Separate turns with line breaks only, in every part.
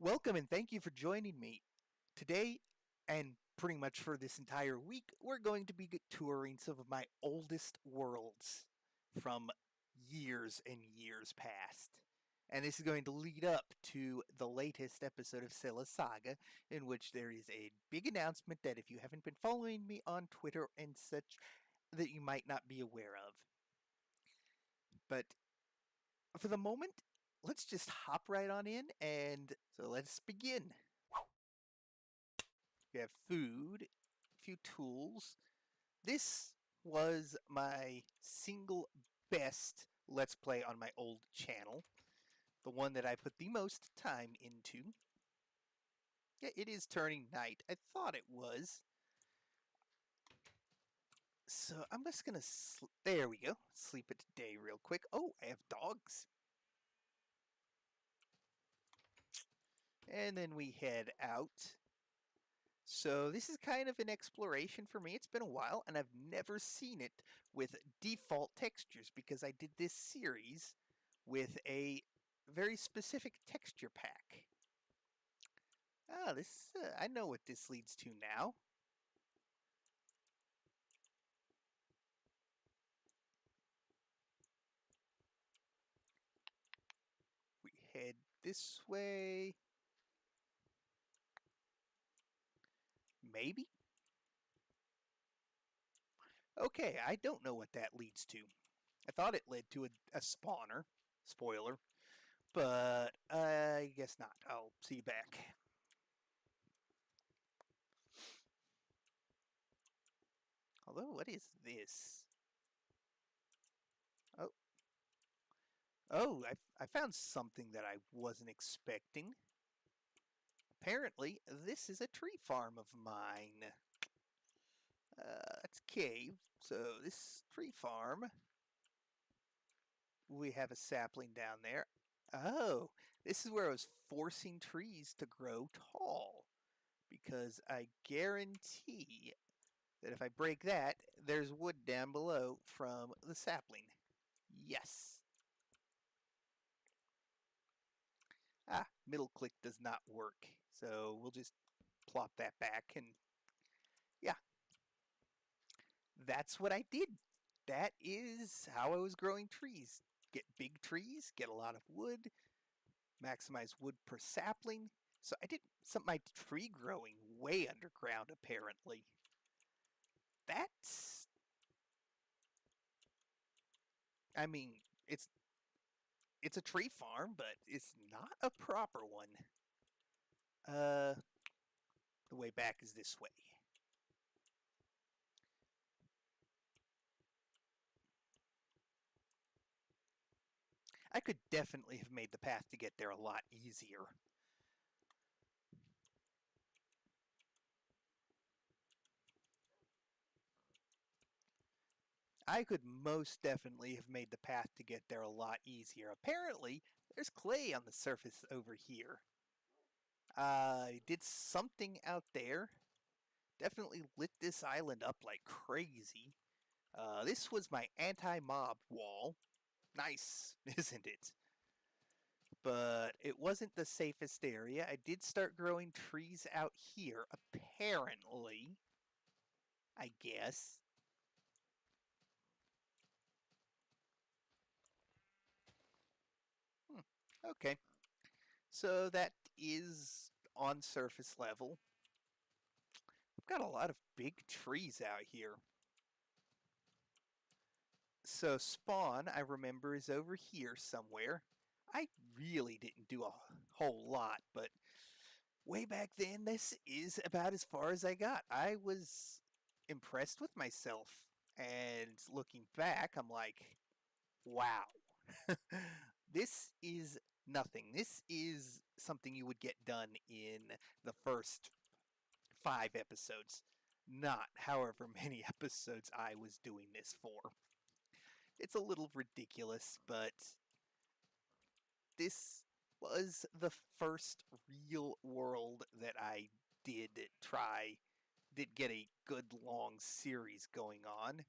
Welcome and thank you for joining me. Today, and pretty much for this entire week, we're going to be touring some of my oldest worlds from years and years past. And this is going to lead up to the latest episode of Scylla Saga, in which there is a big announcement that if you haven't been following me on Twitter and such, that you might not be aware of. But for the moment, let's just hop right on in, and so let's begin. We have food, a few tools. This was my single best Let's Play on my old channel. The one that I put the most time into. Yeah, it is turning night. I thought it was. So I'm just going to... There we go. Sleep it today real quick. Oh, I have dogs. And then we head out. So this is kind of an exploration for me. It's been a while, and I've never seen it with default textures because I did this series with a very specific texture pack. This I know what this leads to now. We head this way. Maybe? Okay, I don't know what that leads to. I thought it led to a spawner. Spoiler. But I guess not. I'll see you back. Although, what is this? Oh. Oh, I found something that I wasn't expecting. Apparently, this is a tree farm of mine. It's a cave, so this tree farm, we have a sapling down there. Oh, this is where I was forcing trees to grow tall. Because I guarantee that if I break that, there's wood down below from the sapling. Yes. Middle click does not work. So we'll just plop that back and yeah. That's what I did. That is how I was growing trees. Get big trees, get a lot of wood, maximize wood per sapling. So I did my tree growing way underground apparently. That's... I mean, it's a tree farm, but it's not a proper one. The way back is this way. I could definitely have made the path to get there a lot easier. I could most definitely have made the path to get there a lot easier. Apparently, there's clay on the surface over here. I did something out there. Definitely lit this island up like crazy. This was my anti-mob wall. Nice, isn't it? But it wasn't the safest area. I did start growing trees out here, apparently. I guess. Okay. So that is on surface level. I've got a lot of big trees out here. So spawn, I remember, is over here somewhere. I really didn't do a whole lot, but way back then, this is about as far as I got. I was impressed with myself. And looking back, I'm like, wow. This is nothing. This is something you would get done in the first 5 episodes. Not however many episodes I was doing this for. It's a little ridiculous, but this was the first real world that I did get a good long series going on.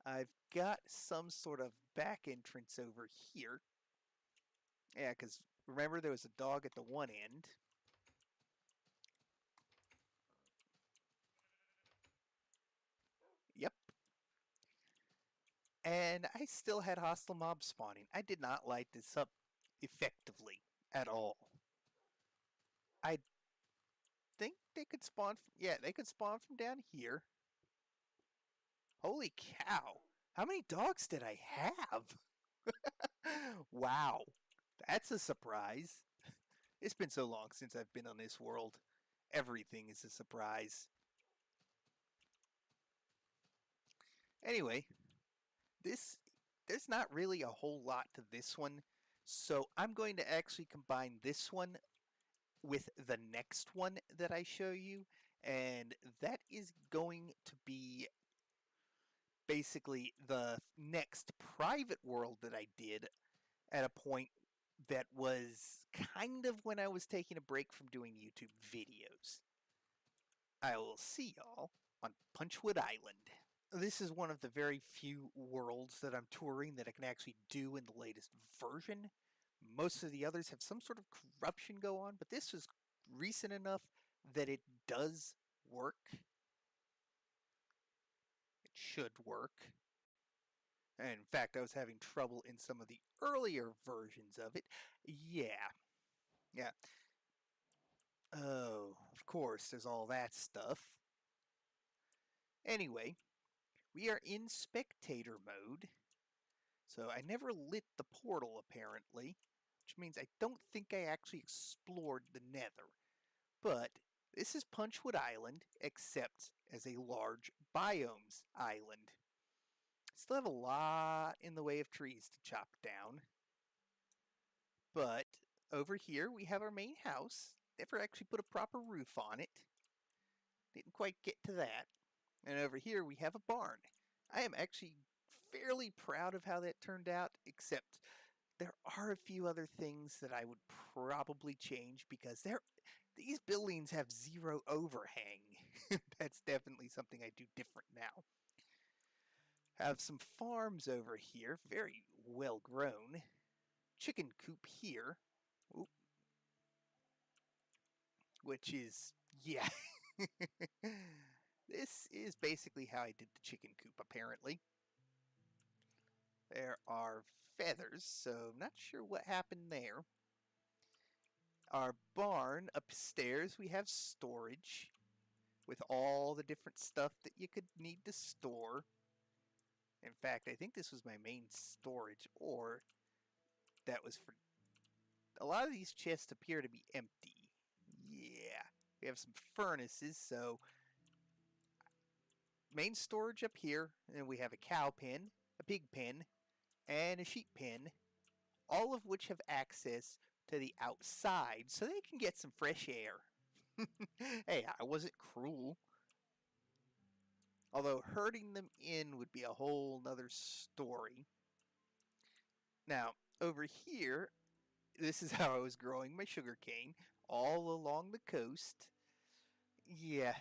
I've got some sort of back entrance over here. Yeah, because remember there was a dog at the one end. and I still had hostile mobs spawning. I did not light this up effectively at all. I think they could spawn. Yeah, they could spawn from down here. Holy cow! How many dogs did I have? Wow, that's a surprise. It's been so long since I've been on this world. Everything is a surprise. Anyway, this there's not really a whole lot to this one, so I'm going to actually combine this one with the next one that I show you, and that is going to be basically the next private world that I did at a point that was kind of when I was taking a break from doing YouTube videos. I will see y'all on Punchwood Island. This is one of the very few worlds that I'm touring that I can actually do in the latest version. Most of the others have some sort of corruption go on, but this was recent enough that it does work. It should work. And in fact, I was having trouble in some of the earlier versions of it. Yeah. Yeah. Oh, of course, there's all that stuff. Anyway, we are in spectator mode. So I never lit the portal, apparently, which means I don't think I actually explored the nether. But this is Punchwood Island, except as a large biomes island. Still have a lot in the way of trees to chop down. But over here we have our main house. Never actually put a proper roof on it. Didn't quite get to that. And over here we have a barn. I am actually fairly proud of how that turned out, except there are a few other things that I would probably change because these buildings have zero overhang. That's definitely something I do different now. Have some farms over here, very well grown. Chicken coop here. Oop. Which is, yeah. This is basically how I did the chicken coop, apparently. There are feathers, so I'm not sure what happened there. Our barn upstairs, we have storage with all the different stuff that you could need to store. In fact, I think this was my main storage, or that was for... A lot of these chests appear to be empty. Yeah. We have some furnaces, so... Main storage up here, and we have a cow pen, a pig pen, and a sheep pen, all of which have access to the outside, so they can get some fresh air. Hey, I wasn't cruel. Although herding them in would be a whole nother story. Now, over here, this is how I was growing my sugarcane, all along the coast. Yeah,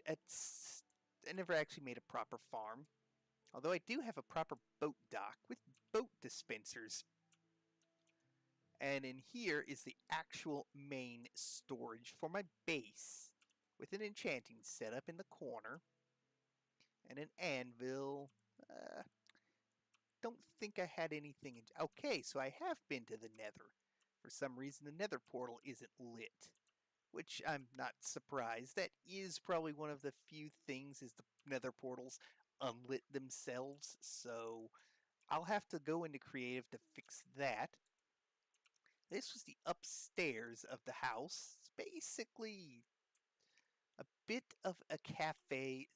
I never actually made a proper farm. Although I do have a proper boat dock with boat dispensers. And in here is the actual main storage for my base, with an enchanting setup in the corner, and an anvil. Don't think I had anything. Okay, so I have been to the nether. For some reason, the nether portal isn't lit, which I'm not surprised. That is probably one of the few things is the nether portals unlit themselves, so I'll have to go into creative to fix that. This was the upstairs of the house. It's basically a bit of a cafe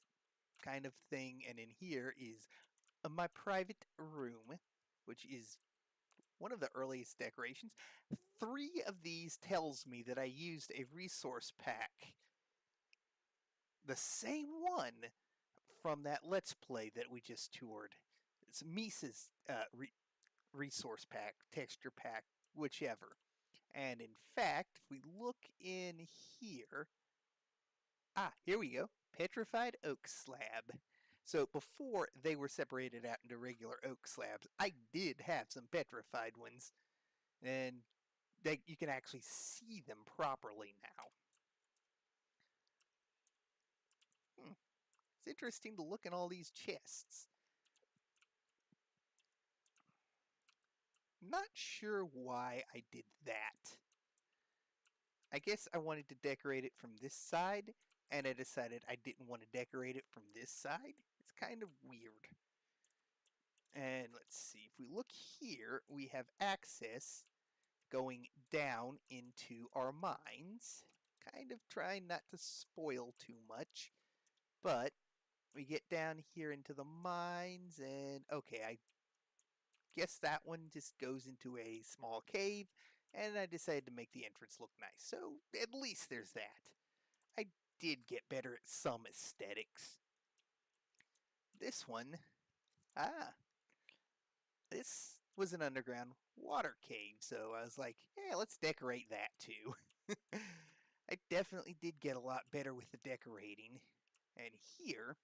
kind of thing, and in here is my private room, which is one of the earliest decorations. 3 of these tells me that I used a resource pack. The same one from that Let's Play that we just toured. It's Misa's resource pack, texture pack, whichever. And in fact, if we look in here, here we go, petrified oak slab. So before they were separated out into regular oak slabs, I did have some petrified ones, and you can actually see them properly now. It's interesting to look in all these chests. Not sure why I did that. I guess I wanted to decorate it from this side, and I decided I didn't want to decorate it from this side. It's kind of weird. And let's see, if we look here, we have access going down into our mines. Kind of trying not to spoil too much, but we get down here into the mines, and okay, I guess that one just goes into a small cave, and I decided to make the entrance look nice. So at least there's that. I did get better at some aesthetics. This one, ah, this was an underground water cave, so I was like, yeah, let's decorate that too. I definitely did get a lot better with the decorating. And here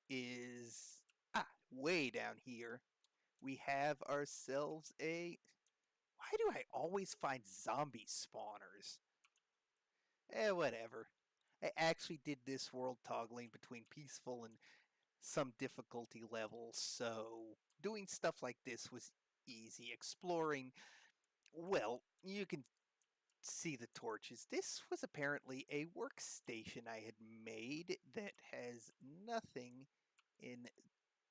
is, way down here, we have ourselves a, why do I always find zombie spawners? Whatever. I actually did this world toggling between peaceful and some difficulty levels, so doing stuff like this was easy. Exploring, well, you can see the torches. This was apparently a workstation I had made that has nothing in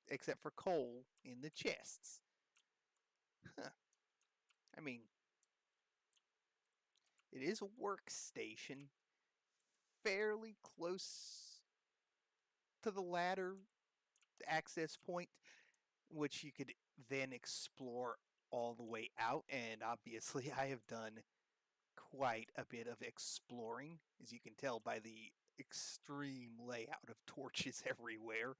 except for coal in the chests. Huh. I mean, it is a workstation fairly close to the ladder access point, which you could then explore all the way out. And obviously, I have done quite a bit of exploring, as you can tell by the extreme layout of torches everywhere.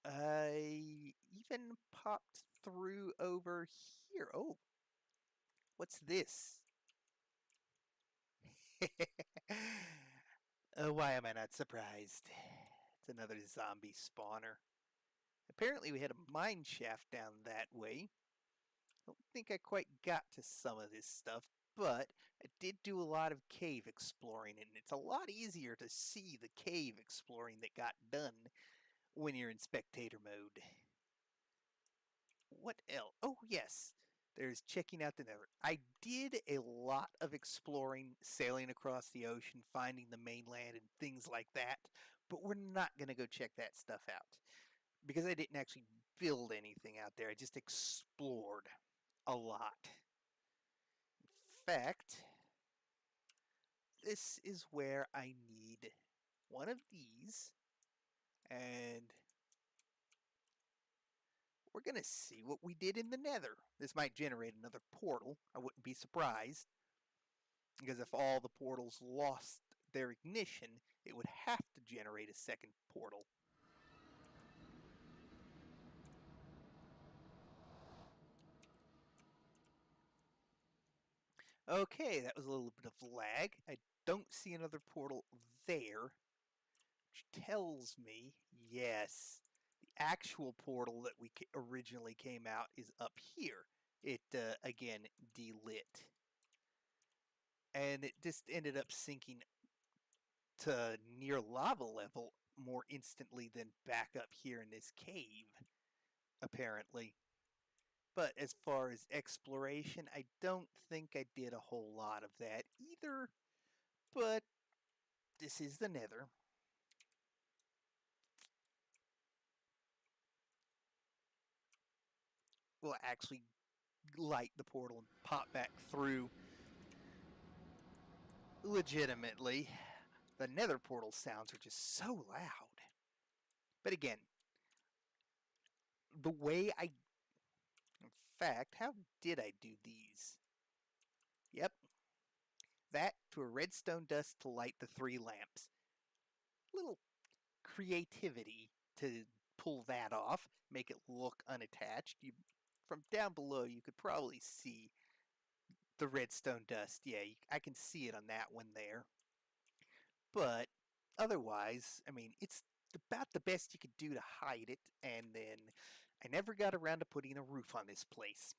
I even popped through over here. Oh, what's this? Why am I not surprised? It's another zombie spawner. Apparently we had a mine shaft down that way. I don't think I quite got to some of this stuff, but I did do a lot of cave exploring, and it's a lot easier to see the cave exploring that got done when you're in spectator mode. What else? Oh, yes. There's checking out the nether. I did a lot of exploring, sailing across the ocean, finding the mainland, and things like that, but we're not going to go check that stuff out because I didn't actually build anything out there. I just explored a lot. In fact, this is where I need one of these, and we're going to see what we did in the nether. This might generate another portal. I wouldn't be surprised, because if all the portals lost their ignition, it would have to generate a second portal. Okay, that was a little bit of lag. I don't see another portal there, which tells me, yes, the actual portal that we originally came out is up here. It, again, delit. And it just ended up sinking to near lava level more instantly than back up here in this cave, apparently. But as far as exploration, I don't think I did a whole lot of that either. But this is the nether. We'll actually light the portal and pop back through legitimately. The nether portal sounds are just so loud. But again, the way I... In fact, how did I do these? Yep. That to a redstone dust to light the 3 lamps. Little creativity to pull that off, make it look unattached. From down below, you could probably see the redstone dust. Yeah, I can see it on that one there. But otherwise, I mean, it's about the best you could do to hide it, and then I never got around to putting a roof on this place.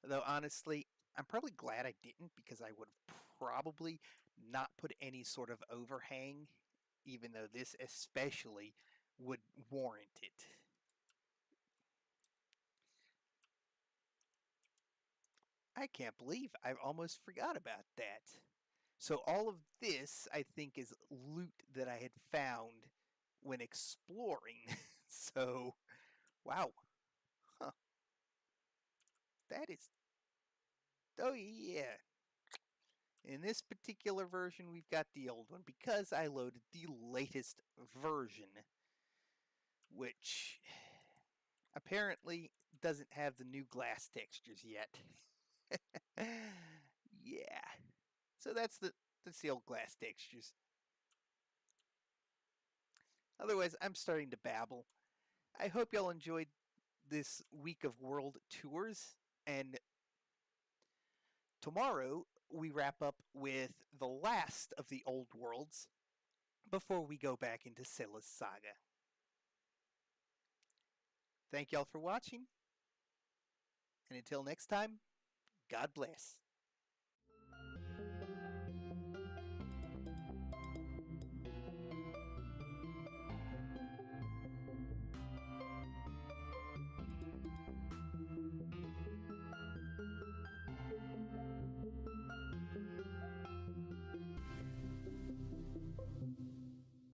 Though honestly, I'm probably glad I didn't, because I would have probably not put any sort of overhang, even though this especially would warrant it. I can't believe I almost forgot about that. So all of this, I think, is loot that I had found when exploring. So, wow. Huh. That is. Oh, yeah. In this particular version, we've got the old one because I loaded the latest version, which apparently doesn't have the new glass textures yet. Yeah. So that's the old glass textures. Otherwise, I'm starting to babble. I hope y'all enjoyed this week of world tours, and tomorrow we wrap up with the last of the old worlds before we go back into Scylla's saga. Thank y'all for watching, and until next time, God bless.